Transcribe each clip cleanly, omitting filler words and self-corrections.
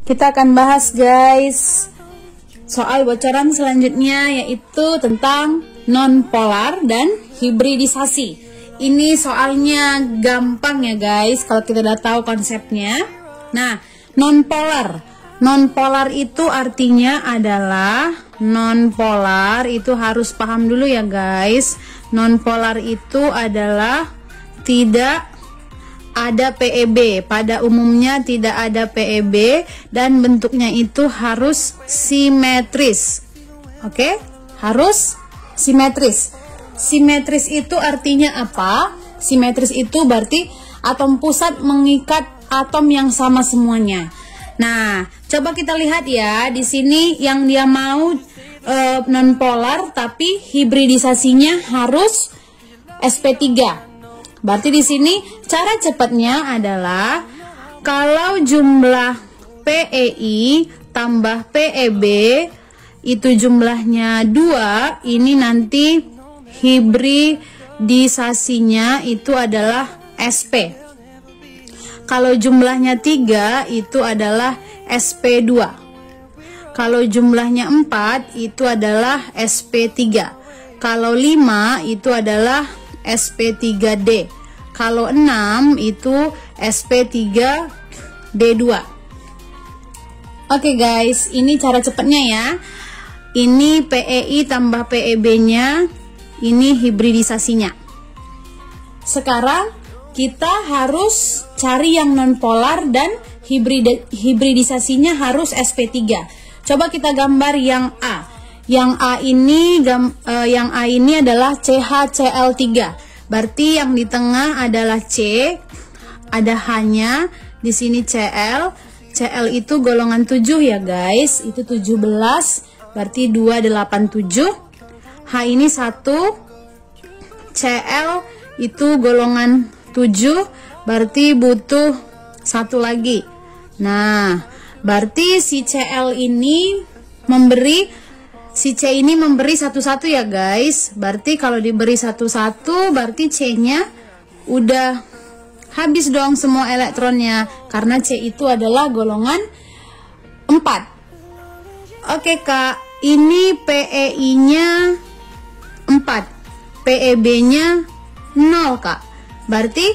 Kita akan bahas guys soal bocoran selanjutnya, yaitu tentang nonpolar dan hibridisasi. Ini soalnya gampang ya guys kalau kita udah tahu konsepnya. Nah, nonpolar itu artinya adalah, nonpolar itu harus paham dulu ya guys. Nonpolar itu adalah tidak ada PEB, pada umumnya tidak ada PEB dan bentuknya itu harus simetris. Oke, harus simetris. Simetris itu artinya apa? Simetris itu berarti atom pusat mengikat atom yang sama semuanya. Nah, coba kita lihat ya di sini yang dia mau nonpolar tapi hibridisasinya harus sp3. Berarti di sini cara cepatnya adalah kalau jumlah PEI tambah PEB itu jumlahnya 2, ini nanti hibridisasinya itu adalah SP. Kalau jumlahnya 3 itu adalah SP2. Kalau jumlahnya 4 itu adalah SP3. Kalau 5 itu adalah SP3D. Kalau 6 itu SP3D2. Oke guys, ini cara cepatnya ya. Ini PEI tambah PEB-nya, ini hibridisasinya. Sekarang kita harus cari yang nonpolar dan hibridisasinya harus sp3. Coba kita gambar yang A. Yang A ini adalah CHCl3. Berarti yang di tengah adalah C, ada H-nya, di sini Cl. Cl itu golongan 7 ya guys. Itu 17, berarti 287. H ini 1. Cl itu golongan 7, berarti butuh 1 lagi. Nah, berarti si Cl ini si C ini memberi 1-1 ya guys. Berarti kalau diberi 1-1 berarti C-nya udah habis dong semua elektronnya, karena C itu adalah golongan 4. Oke Kak, ini PEI-nya 4, PEB-nya 0 Kak. Berarti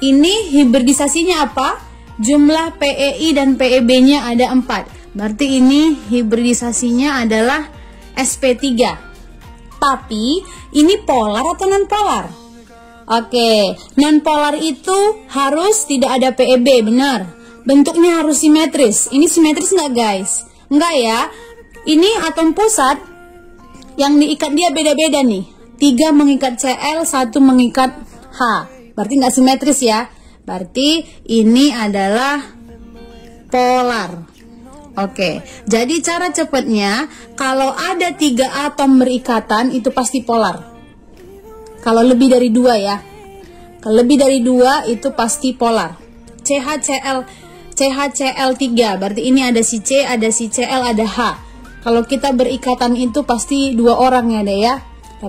ini hibridisasinya apa? Jumlah PEI dan PEB-nya ada 4. Berarti ini hibridisasinya adalah sp3. Tapi ini polar atau nonpolar? Oke, nonpolar itu harus tidak ada PEB, benar. Bentuknya harus simetris. Ini simetris nggak guys? Enggak ya. Ini atom pusat yang diikat dia beda-beda nih. 3 mengikat Cl, 1 mengikat H. Berarti nggak simetris ya. Berarti ini adalah polar. Oke, jadi cara cepatnya kalau ada 3 atom berikatan itu pasti polar. Kalau lebih dari 2 ya. Kalau lebih dari 2 itu pasti polar. CHCl3, berarti ini ada si C, ada si Cl, ada H. Kalau kita berikatan itu pasti 2 orang ya deh ya.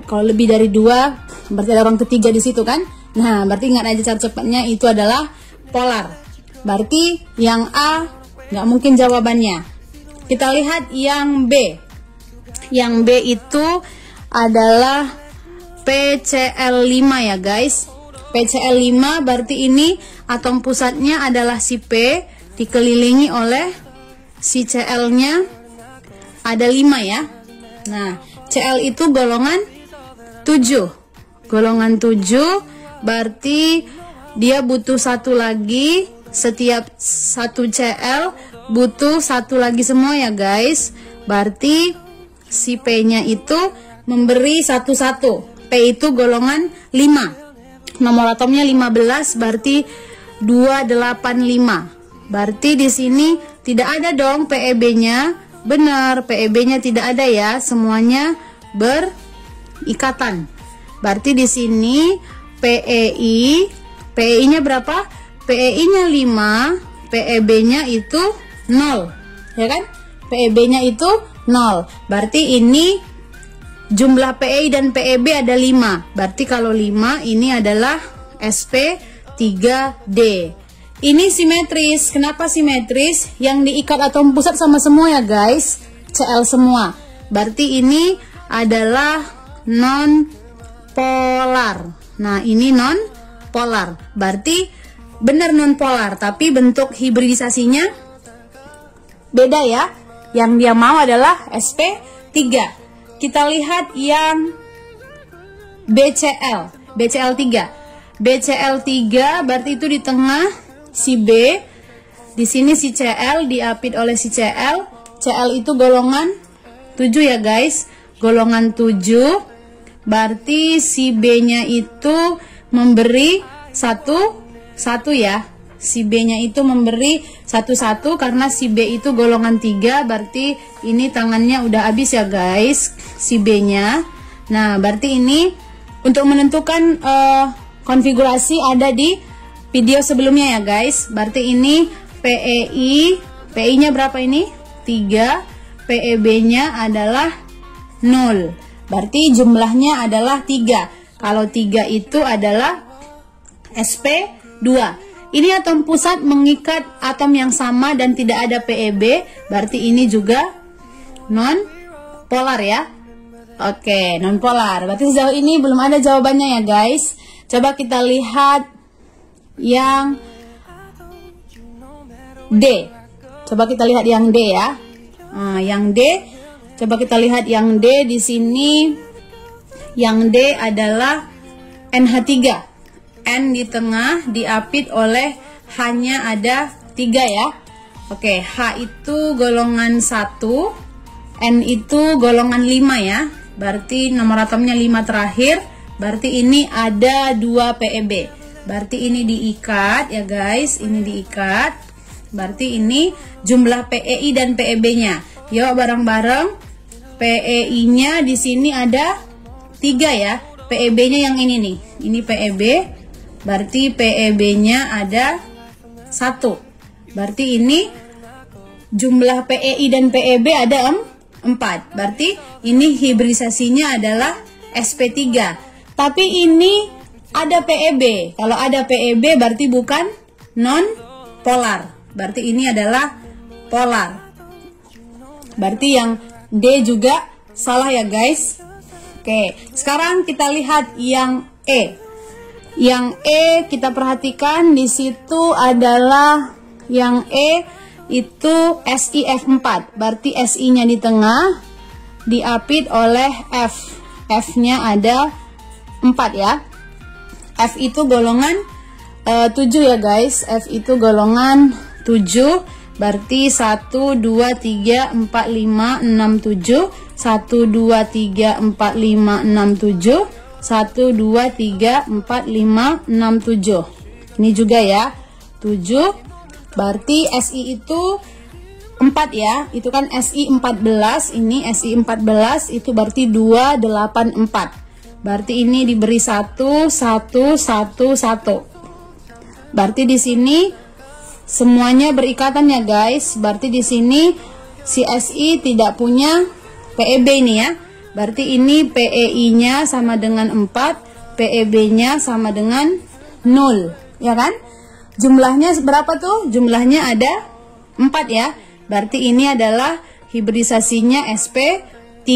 Kalau lebih dari 2 berarti ada orang ketiga di situ kan. Nah, berarti ingat aja cara cepatnya itu adalah polar. Berarti yang A nggak mungkin jawabannya. Kita lihat yang B. Yang B itu adalah PCl5 ya guys. PCl5 berarti ini atom pusatnya adalah si P, dikelilingi oleh si Cl-nya ada 5 ya. Nah, Cl itu golongan 7. Golongan 7 berarti dia butuh 1 lagi. Setiap 1 Cl butuh 1 lagi semua ya guys. Berarti si P-nya itu memberi 1-1. P itu golongan 5. Nomor atomnya 15, berarti 285. Berarti di sini tidak ada dong PEB-nya. Benar, PEB-nya tidak ada ya. Semuanya berikatan. Berarti di sini PEI-nya berapa? PEI-nya 5, PEB-nya itu 0, ya kan? PEB-nya itu 0. Berarti ini jumlah PEI dan PEB ada 5. Berarti kalau 5 ini adalah sp3D. Ini simetris. Kenapa simetris? Yang diikat atom pusat sama semua ya guys, Cl semua. Berarti ini adalah non polar. Nah, ini non polar. Berarti benar non polar, tapi bentuk hibridisasinya beda ya. Yang dia mau adalah sp3. Kita lihat yang BCl. BCl3. BCl3 berarti itu di tengah si B, di sini si Cl diapit oleh si Cl. Cl itu golongan 7 ya guys, golongan 7. Berarti si B-nya itu memberi 1 ya. Si B-nya itu memberi 1 karena si B itu golongan 3, berarti ini tangannya udah habis ya guys, si B-nya. Nah, berarti ini untuk menentukan konfigurasi ada di video sebelumnya ya guys. Berarti ini PEI-nya berapa ini? 3, PEB-nya adalah 0. Berarti jumlahnya adalah 3. Kalau 3 itu adalah sp2. Ini atom pusat mengikat atom yang sama dan tidak ada PEB, berarti ini juga non polar ya. Oke, non polar. Berarti sejauh ini belum ada jawabannya ya guys. Coba kita lihat yang D. Coba kita lihat yang D ya. Yang D, coba kita lihat yang D di sini. Yang D adalah NH3. N di tengah diapit oleh H-nya ada 3 ya. Oke, H itu golongan 1, N itu golongan 5 ya. Berarti nomor atomnya 5 terakhir. Berarti ini ada 2 PEB. Berarti ini diikat ya guys, ini diikat. Berarti ini jumlah PEI dan PEB-nya. Yuk bareng-bareng. PEI-nya di sini ada 3 ya. PEB-nya yang ini nih. Ini PEB. Berarti PEB-nya ada 1. Berarti ini jumlah PEI dan PEB ada 4. Berarti ini hibridisasinya adalah sp3. Tapi ini ada PEB. Kalau ada PEB berarti bukan non polar. Berarti ini adalah polar. Berarti yang D juga salah ya guys. Oke, sekarang kita lihat yang E. Yang E kita perhatikan di situ adalah yang E itu SiF4. Berarti Si-nya di tengah diapit oleh F. F-nya ada 4 ya. F itu golongan 7 ya guys. F itu golongan 7. Berarti 1, 2, 3, 4, 5, 6, 7. 1, 2, 3, 4, 5, 6, 7. 1, 2, 3, 4, 5, 6, 7. Ini juga ya 7. Berarti Si itu 4 ya. Itu kan Si14. Ini Si14 itu berarti 2, 8, 4. Berarti ini diberi 1, 1, 1, 1. Berarti di sini semuanya berikatan ya guys. Berarti di sini si Si tidak punya PEB ini ya. Berarti ini PEI-nya sama dengan 4, PEB-nya sama dengan 0, ya kan? Jumlahnya berapa tuh? Jumlahnya ada 4 ya. Berarti ini adalah hibridisasinya sp3.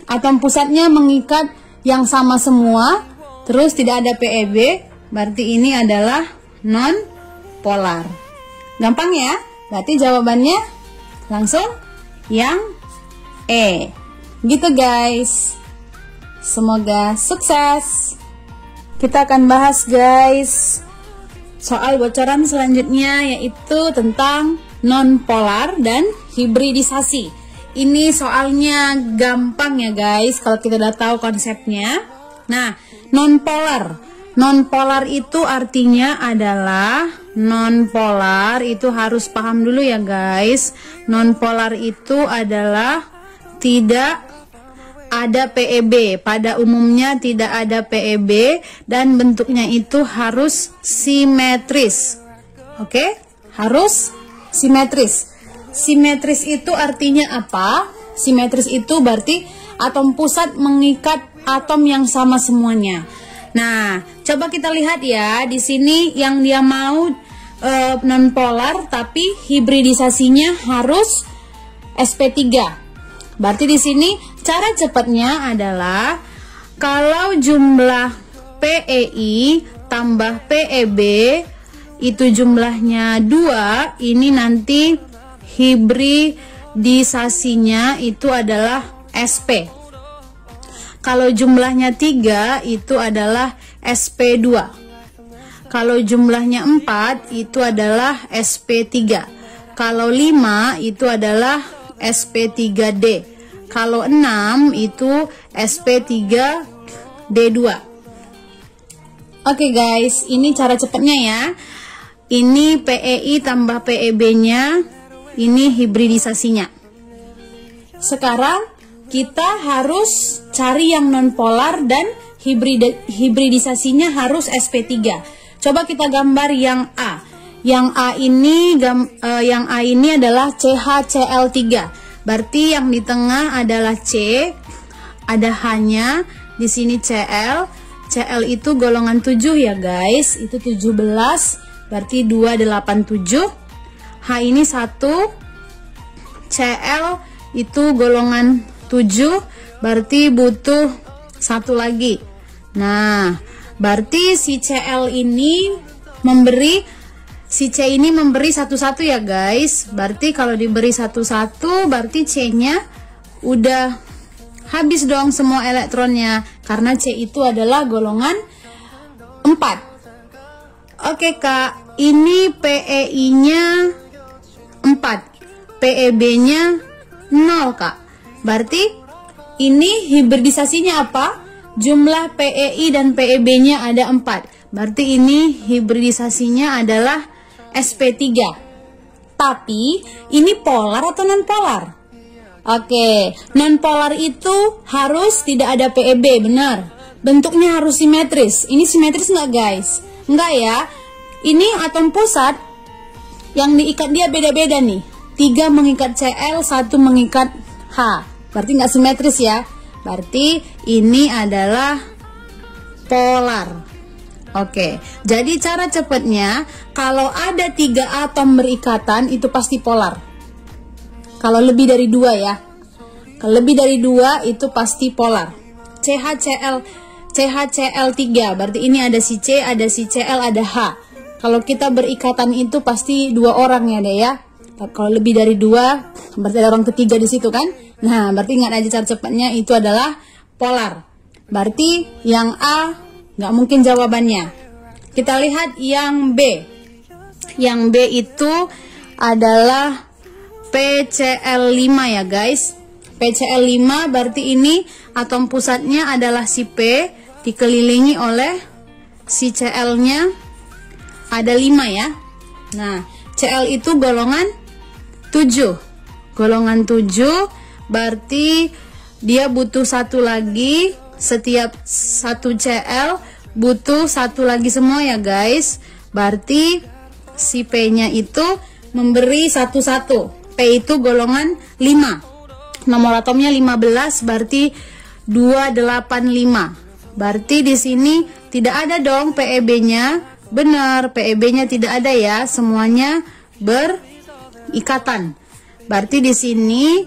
Atom pusatnya mengikat yang sama semua, terus tidak ada PEB, berarti ini adalah non polar. Gampang ya? Berarti jawabannya langsung yang E. Gitu guys. Semoga sukses. Kita akan bahas guys soal bocoran selanjutnya, yaitu tentang non polar dan hibridisasi. Ini soalnya gampang ya guys kalau kita udah tahu konsepnya. Nah, non polar. Non polar itu artinya adalah, non polar itu harus paham dulu ya guys. Non polar itu adalah tidak ada PEB. Pada umumnya tidak ada PEB dan bentuknya itu harus simetris. Oke? Harus simetris. Simetris itu artinya apa? Simetris itu berarti atom pusat mengikat atom yang sama semuanya. Nah, coba kita lihat ya, di sini yang dia mau nonpolar tapi hibridisasinya harus sp3. Berarti di sini cara cepatnya adalah kalau jumlah PEI tambah PEB itu jumlahnya 2, ini nanti hibridisasinya itu adalah SP. Kalau jumlahnya 3 itu adalah SP2. Kalau jumlahnya 4 itu adalah SP3. Kalau 5 itu adalah SP3D. Kalau 6 itu SP3D2. Oke guys, ini cara cepatnya ya. Ini PEI tambah PEB-nya, ini hibridisasinya. Sekarang kita harus cari yang nonpolar dan hibridisasinya harus sp3. Coba kita gambar yang A. Yang A ini adalah CHCl3. Berarti yang di tengah adalah C, ada H-nya, di sini Cl. Cl itu golongan 7 ya guys, itu 17. Berarti 287. H ini 1. Cl itu golongan 7. Berarti butuh 1 lagi. Nah, berarti si Cl ini memberi, si C ini memberi 1 ya guys. Berarti kalau diberi 1 berarti C nya udah habis dong semua elektronnya, karena C itu adalah golongan 4. Oke kak, ini PEI-nya 4, PEB-nya 0 kak. Berarti ini hibridisasinya apa? Jumlah PEI dan PEB-nya ada 4. Berarti ini hibridisasinya adalah sp3. Tapi ini polar atau non-polar? Oke, non-polar itu harus tidak ada PEB, benar. Bentuknya harus simetris. Ini simetris nggak guys? Enggak ya. Ini atom pusat yang diikat dia beda-beda nih. 3 mengikat Cl, 1 mengikat H. Berarti nggak simetris ya. Berarti ini adalah polar. Oke, jadi cara cepatnya kalau ada 3 atom berikatan itu pasti polar. Kalau lebih dari 2 ya. Kalau lebih dari 2 itu pasti polar. CHCl3, berarti ini ada si C, ada si Cl, ada H. Kalau kita berikatan itu pasti 2 orang ya deh ya. Kalau lebih dari 2 berarti ada orang ketiga di situ kan. Nah, berarti ingat aja cara cepatnya itu adalah polar. Berarti yang A nggak mungkin jawabannya. Kita lihat yang B. Yang B itu adalah PCl5 ya guys. PCl5 berarti ini atom pusatnya adalah si P, dikelilingi oleh si Cl-nya ada 5 ya. Nah, Cl itu golongan 7. Golongan 7 berarti dia butuh 1 lagi. Setiap 1 Cl butuh 1 lagi semua ya guys. Berarti si P-nya itu memberi 1. P itu golongan 5. Nomor atomnya 15, berarti 285. Berarti di sini tidak ada dong PEB-nya. Benar, PEB-nya tidak ada ya. Semuanya berikatan. Berarti di sini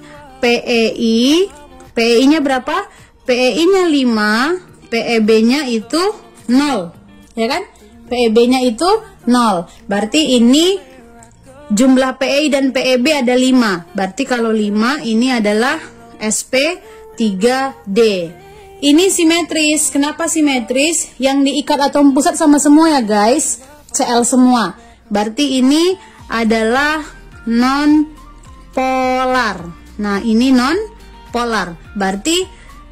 PEI-nya berapa? PEI-nya 5, PEB-nya itu 0. Ya kan? PEB-nya itu 0. Berarti ini jumlah PEI dan PEB ada 5. Berarti kalau 5 ini adalah sp3d. Ini simetris. Kenapa simetris? Yang diikat atom pusat sama semua ya guys, Cl semua. Berarti ini adalah non polar. Nah, ini non polar. Berarti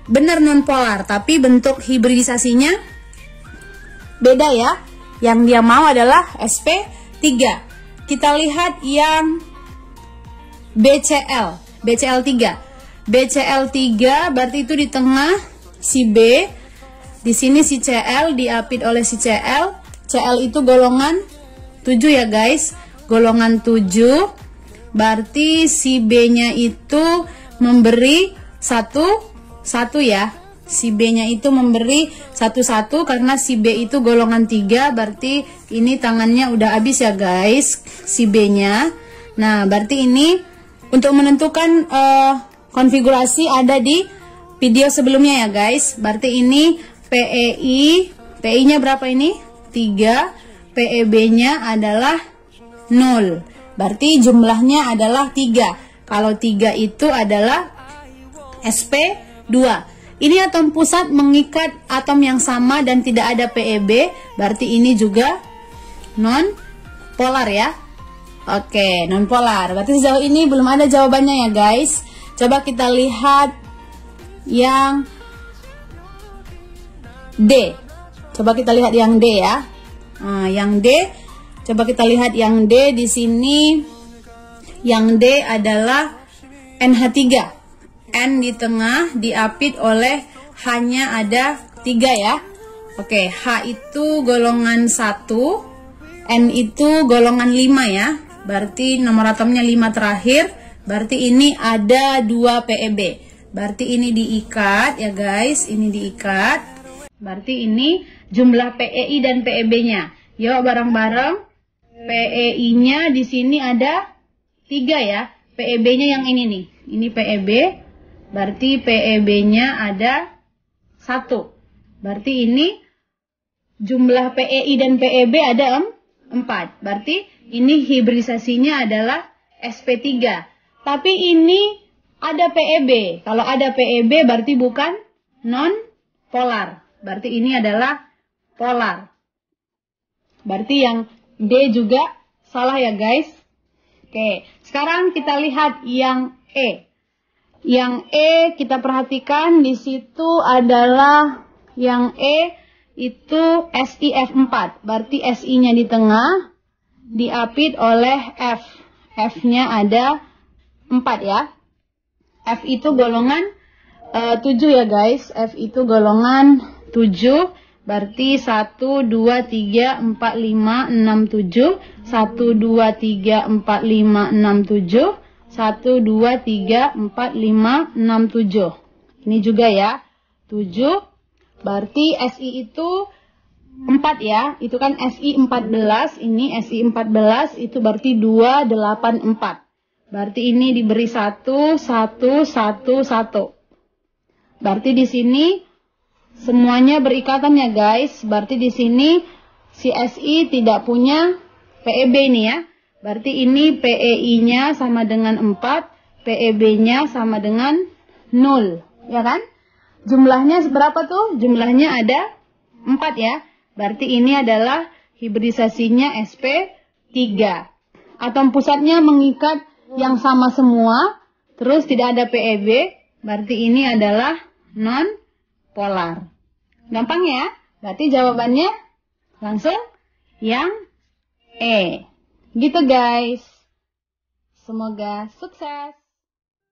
benar non polar, tapi bentuk hibridisasinya beda ya. Yang dia mau adalah sp3. Kita lihat yang BCl, BCl3. BCl3 berarti itu di tengah si B, di sini si Cl diapit oleh si Cl. Cl itu golongan 7 ya guys, golongan 7. Berarti si B-nya itu memberi 1 ya. Si B-nya itu memberi 11 karena si B itu golongan 3, berarti ini tangannya udah habis ya guys, si B-nya. Nah, berarti ini untuk menentukan konfigurasi ada di video sebelumnya ya guys. Berarti ini PEI-nya berapa ini? 3, PEB-nya adalah 0. Berarti jumlahnya adalah 3. Kalau 3 itu adalah sp2. Ini atom pusat mengikat atom yang sama dan tidak ada PEB. Berarti ini juga non polar ya. Oke, non polar. Berarti sejauh ini belum ada jawabannya ya guys. Coba kita lihat yang D. Coba kita lihat yang D ya. Nah, yang D, coba kita lihat yang D di sini. Yang D adalah NH3. N di tengah diapit oleh H-nya ada 3 ya. Oke, H itu golongan 1, N itu golongan 5 ya. Berarti nomor atomnya 5 terakhir. Berarti ini ada 2 PEB. Berarti ini diikat ya guys, ini diikat. Berarti ini jumlah PEI dan PEB-nya. Yuk bareng-bareng. PEI-nya di sini ada 3 ya. PEB-nya yang ini nih. Ini PEB. Berarti PEB-nya ada 1. Berarti ini jumlah PEI dan PEB ada 4. Berarti ini hibridisasinya adalah sp3. Tapi ini ada PEB. Kalau ada PEB berarti bukan non polar. Berarti ini adalah polar. Berarti yang D juga salah ya guys. Oke, sekarang kita lihat yang E. Yang E kita perhatikan di situ adalah yang E itu SiF4. Berarti Si-nya di tengah diapit oleh F. F-nya ada 4 ya. F itu golongan 7 ya guys. F itu golongan 7. Berarti 1, 2, 3, 4, 5, 6, 7. 1, 2, 3, 4, 5, 6, 7. 1, 2, 3, 4, 5, 6, 7. Ini juga ya. 7. Berarti Si itu 4 ya. Itu kan Si14. Ini Si14 itu berarti 2, 8, 4. Berarti ini diberi 1, 1, 1, 1. Berarti di sini semuanya berikatan ya guys. Berarti di sini si Si tidak punya PEB ini ya. Berarti ini PEI-nya sama dengan 4, PEB-nya sama dengan 0. Ya kan? Jumlahnya berapa tuh? Jumlahnya ada 4 ya. Berarti ini adalah hibridisasinya sp3. Atom pusatnya mengikat yang sama semua, terus tidak ada PEB, berarti ini adalah non polar. Gampang ya? Berarti jawabannya langsung yang E. Gitu guys. Semoga sukses.